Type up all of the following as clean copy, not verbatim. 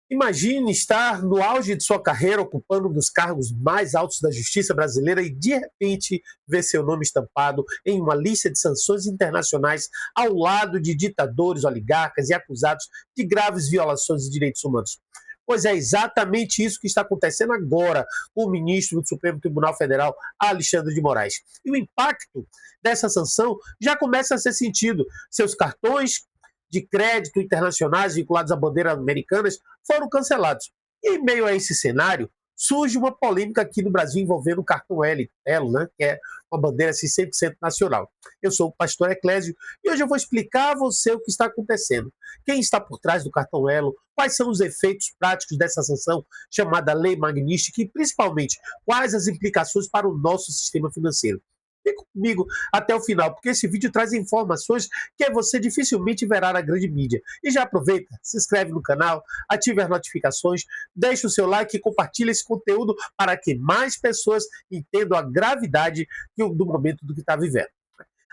Imagine estar no auge de sua carreira, ocupando um dos cargos mais altos da justiça brasileira e, de repente, ver seu nome estampado em uma lista de sanções internacionais ao lado de ditadores, oligarcas e acusados de graves violações de direitos humanos. Pois é exatamente isso que está acontecendo agora com o ministro do Supremo Tribunal Federal, Alexandre de Moraes. E o impacto dessa sanção já começa a ser sentido. Seus cartões de crédito internacionais vinculados a bandeiras americanas foram cancelados. E em meio a esse cenário, surge uma polêmica aqui no Brasil envolvendo o cartão Elo, né, que é uma bandeira assim, 100% nacional. Eu sou o pastor Eclésio e hoje eu vou explicar a você o que está acontecendo. Quem está por trás do cartão Elo, quais são os efeitos práticos dessa sanção chamada Lei Magnitsky e, principalmente, quais as implicações para o nosso sistema financeiro. Fique comigo até o final, porque esse vídeo traz informações que você dificilmente verá na grande mídia. E já aproveita, se inscreve no canal, ative as notificações, deixe o seu like e compartilhe esse conteúdo para que mais pessoas entendam a gravidade do momento do que está vivendo.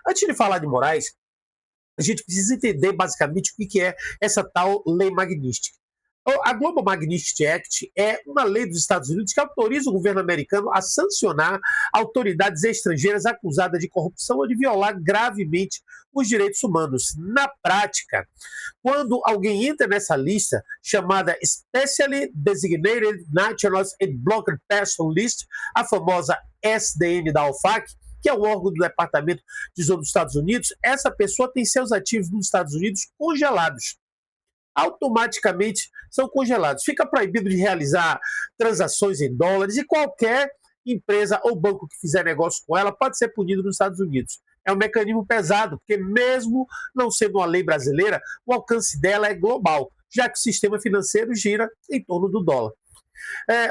Antes de falar de Moraes, a gente precisa entender basicamente o que é essa tal Lei Magnitsky. A Global Magnitsky Act é uma lei dos Estados Unidos que autoriza o governo americano a sancionar autoridades estrangeiras acusadas de corrupção ou de violar gravemente os direitos humanos. Na prática, quando alguém entra nessa lista, chamada Specially Designated Nationals and Blocked Person List, a famosa SDN da OFAC, que é o órgão do Departamento de Tesouro dos Estados Unidos, essa pessoa tem seus ativos nos Estados Unidos congelados. Automaticamente são congelados. Fica proibido de realizar transações em dólares e qualquer empresa ou banco que fizer negócio com ela pode ser punido nos Estados Unidos. É um mecanismo pesado, porque mesmo não sendo uma lei brasileira, o alcance dela é global, já que o sistema financeiro gira em torno do dólar.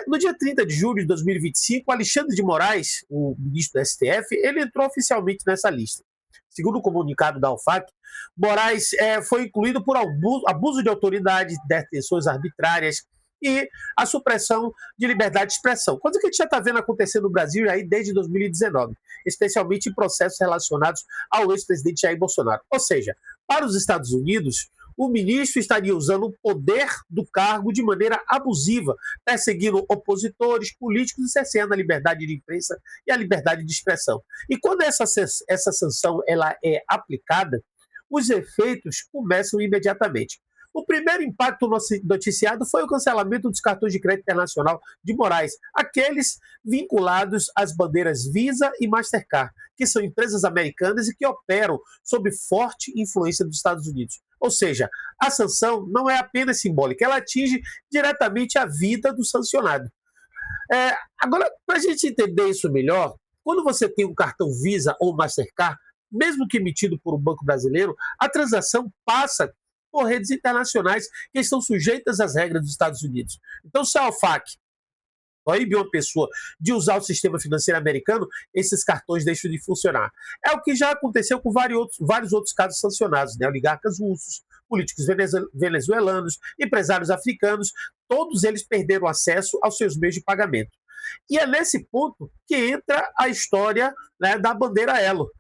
No dia 30 de julho de 2025, Alexandre de Moraes, o ministro do STF, ele entrou oficialmente nessa lista. Segundo o comunicado da OFAC, Moraes foi incluído por abuso de autoridade, detenções arbitrárias e a supressão de liberdade de expressão, coisa que a gente já está vendo acontecer no Brasil aí desde 2019, especialmente em processos relacionados ao ex-presidente Jair Bolsonaro. Ou seja, para os Estados Unidos, o ministro estaria usando o poder do cargo de maneira abusiva, perseguindo opositores, políticos e cerceando a liberdade de imprensa e a liberdade de expressão. E quando essa sanção ela é aplicada, os efeitos começam imediatamente. O primeiro impacto noticiado foi o cancelamento dos cartões de crédito internacional de Moraes, aqueles vinculados às bandeiras Visa e Mastercard, que são empresas americanas e que operam sob forte influência dos Estados Unidos. Ou seja, a sanção não é apenas simbólica, ela atinge diretamente a vida do sancionado. Agora, para a gente entender isso melhor, quando você tem um cartão Visa ou Mastercard, mesmo que emitido por um banco brasileiro, a transação passa por redes internacionais que estão sujeitas às regras dos Estados Unidos. Então, se a OFAC proíbe uma pessoa de usar o sistema financeiro americano, esses cartões deixam de funcionar. É o que já aconteceu com vários outros casos sancionados, né? Oligarcas russos, políticos venezuelanos, empresários africanos, todos eles perderam acesso aos seus meios de pagamento. E é nesse ponto que entra a história, né, da bandeira Elo.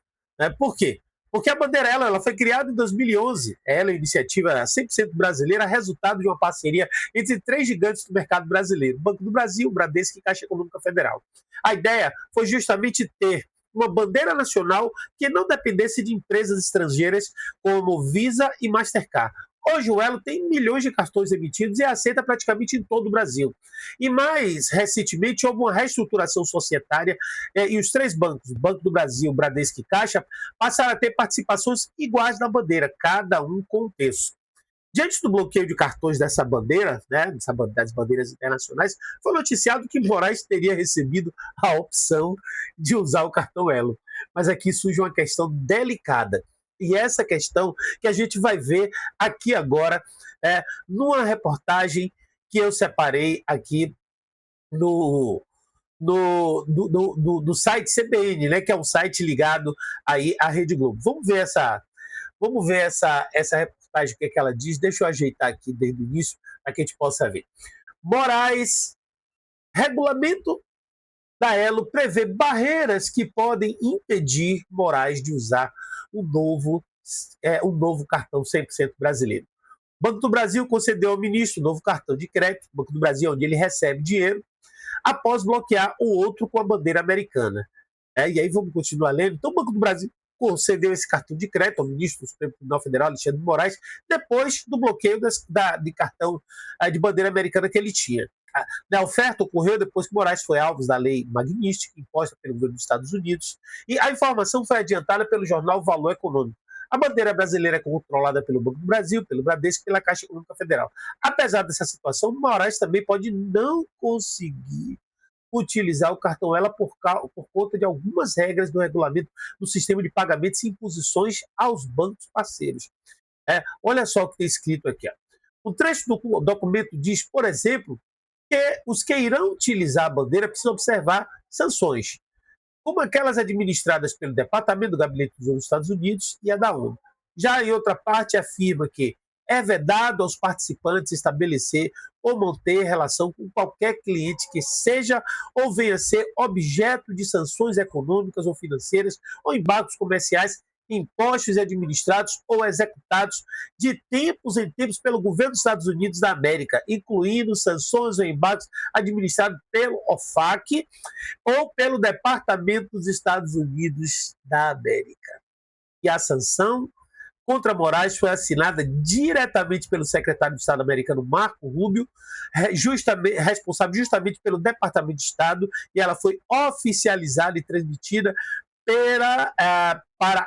Por quê? Porque a bandeira ela foi criada em 2011. Ela é uma iniciativa 100% brasileira, resultado de uma parceria entre três gigantes do mercado brasileiro: Banco do Brasil, Bradesco e Caixa Econômica Federal. A ideia foi justamente ter uma bandeira nacional que não dependesse de empresas estrangeiras como Visa e Mastercard. Hoje o Elo tem milhões de cartões emitidos e é aceita praticamente em todo o Brasil. E mais recentemente houve uma reestruturação societária e os três bancos, Banco do Brasil, Bradesco e Caixa, passaram a ter participações iguais na bandeira, cada um com um terço. Diante do bloqueio de cartões dessa bandeira, né, das bandeiras internacionais, foi noticiado que Moraes teria recebido a opção de usar o cartão Elo. Mas aqui surge uma questão delicada. E essa questão que a gente vai ver aqui agora, numa reportagem que eu separei aqui do site CBN, né, que é um site ligado aí à Rede Globo. Vamos ver essa reportagem, o que ela diz. Deixa eu ajeitar aqui desde o início para que a gente possa ver. Moraes, regulamento da Elo prevê barreiras que podem impedir Moraes de usar o novo cartão 100% brasileiro. Banco do Brasil concedeu ao ministro um novo cartão de crédito, Banco do Brasil, onde ele recebe dinheiro, após bloquear o outro com a bandeira americana. E aí vamos continuar lendo. Então, o Banco do Brasil concedeu esse cartão de crédito ao ministro do Supremo Tribunal Federal, Alexandre de Moraes, depois do bloqueio de cartão de bandeira americana que ele tinha. A oferta ocorreu depois que Moraes foi alvo da lei Magnitsky, imposta pelo governo dos Estados Unidos, e a informação foi adiantada pelo jornal Valor Econômico. A bandeira brasileira é controlada pelo Banco do Brasil, pelo Bradesco e pela Caixa Econômica Federal. Apesar dessa situação, Moraes também pode não conseguir utilizar o cartão Ela por conta de algumas regras do regulamento do sistema de pagamentos e imposições aos bancos parceiros. Olha só o que tem escrito aqui. O trecho do documento diz, por exemplo, que os que irão utilizar a bandeira precisam observar sanções, como aquelas administradas pelo Departamento do Gabinete dos Estados Unidos e a da ONU. Já em outra parte, afirma que é vedado aos participantes estabelecer ou manter relação com qualquer cliente que seja ou venha a ser objeto de sanções econômicas ou financeiras ou embargos comerciais impostos e administrados ou executados de tempos em tempos pelo governo dos Estados Unidos da América, incluindo sanções ou embargos administrados pelo OFAC ou pelo Departamento dos Estados Unidos da América. E a sanção contra Moraes foi assinada diretamente pelo secretário de Estado americano Marco Rubio, responsável justamente pelo Departamento de Estado, e ela foi oficializada e transmitida para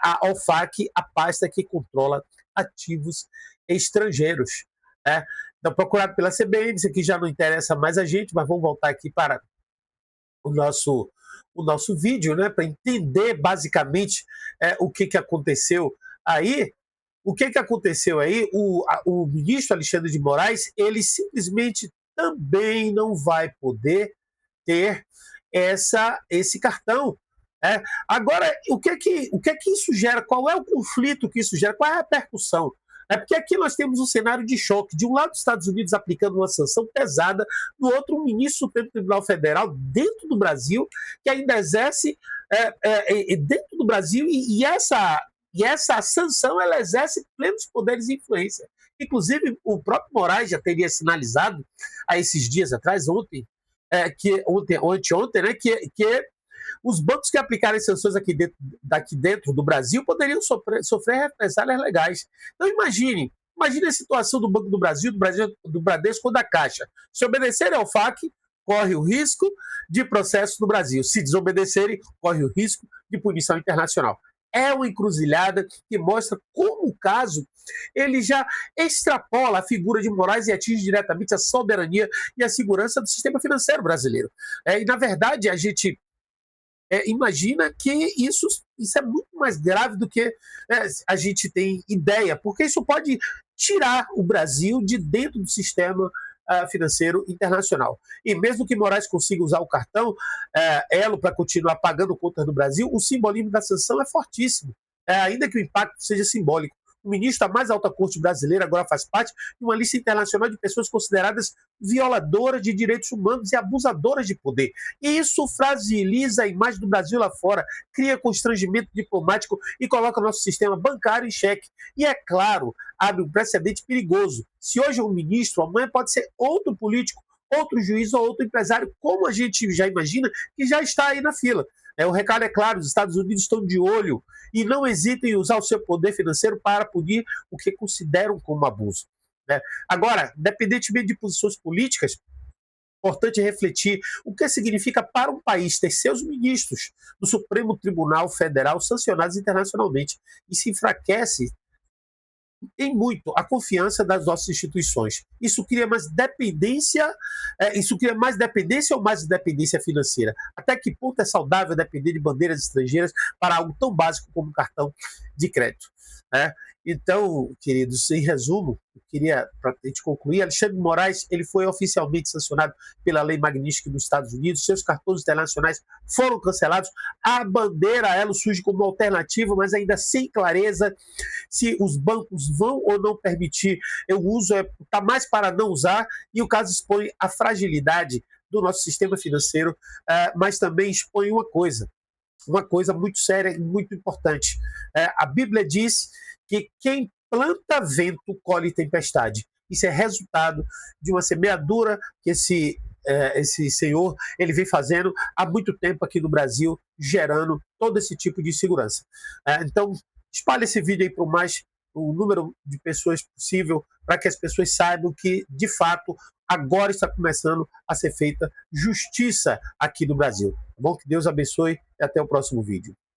a OFAC, a pasta que controla ativos estrangeiros. Então, procurado pela CBN, isso aqui já não interessa mais a gente, mas vamos voltar aqui para o nosso vídeo, né, para entender basicamente o que aconteceu aí. O que aconteceu aí? O ministro Alexandre de Moraes, ele simplesmente também não vai poder ter esse cartão. Agora, o que isso gera? Qual é o conflito que isso gera? Qual é a repercussão? Porque aqui nós temos um cenário de choque. De um lado, os Estados Unidos aplicando uma sanção pesada, do outro, um ministro do Supremo Tribunal Federal dentro do Brasil, que ainda exerce dentro do Brasil, e essa sanção ela exerce plenos poderes de influência. Inclusive, o próprio Moraes já teria sinalizado, há esses dias atrás, ontem, né, que os bancos que aplicarem sanções daqui dentro do Brasil poderiam sofrer represálias legais. Então, imagine a situação do Banco do Brasil, do Bradesco ou da Caixa. Se obedecerem ao FAC, corre o risco de processo no Brasil. Se desobedecerem, corre o risco de punição internacional. É uma encruzilhada que mostra como o caso ele já extrapola a figura de Moraes e atinge diretamente a soberania e a segurança do sistema financeiro brasileiro. E, na verdade, a gente imagina que isso é muito mais grave do que a gente tem ideia, porque isso pode tirar o Brasil de dentro do sistema financeiro internacional. E mesmo que Moraes consiga usar o cartão Elo para continuar pagando contas do Brasil, o simbolismo da sanção é fortíssimo, ainda que o impacto seja simbólico. O ministro da mais alta corte brasileira agora faz parte de uma lista internacional de pessoas consideradas violadoras de direitos humanos e abusadoras de poder. E isso fragiliza a imagem do Brasil lá fora, cria constrangimento diplomático e coloca o nosso sistema bancário em xeque. E, é claro, abre um precedente perigoso. Se hoje é um ministro, amanhã pode ser outro político, outro juiz ou outro empresário, como a gente já imagina, que já está aí na fila. O recado é claro, os Estados Unidos estão de olho e não hesitem em usar o seu poder financeiro para punir o que consideram como abuso. Agora, independentemente de posições políticas, é importante refletir o que significa para um país ter seus ministros do Supremo Tribunal Federal sancionados internacionalmente. Isso enfraquece em muito a confiança das nossas instituições. Isso cria mais dependência, ou mais independência financeira? Até que ponto é saudável depender de bandeiras estrangeiras para algo tão básico como um cartão de crédito? Então, queridos, em resumo, eu queria, para a gente concluir, Alexandre de Moraes ele foi oficialmente sancionado pela lei Magnitsky nos Estados Unidos, seus cartões internacionais foram cancelados, a bandeira Elo surge como alternativa, mas ainda sem clareza se os bancos vão ou não permitir o uso, está mais para não usar, e o caso expõe a fragilidade do nosso sistema financeiro, mas também expõe uma coisa muito séria e muito importante. A Bíblia diz que quem planta vento colhe tempestade. Isso é resultado de uma semeadura que esse senhor ele vem fazendo há muito tempo aqui no Brasil, gerando todo esse tipo de insegurança. Então, espalhe esse vídeo aí para o número de pessoas possível, para que as pessoas saibam que, de fato, agora está começando a ser feita justiça aqui no Brasil. Tá bom? Que Deus abençoe e até o próximo vídeo.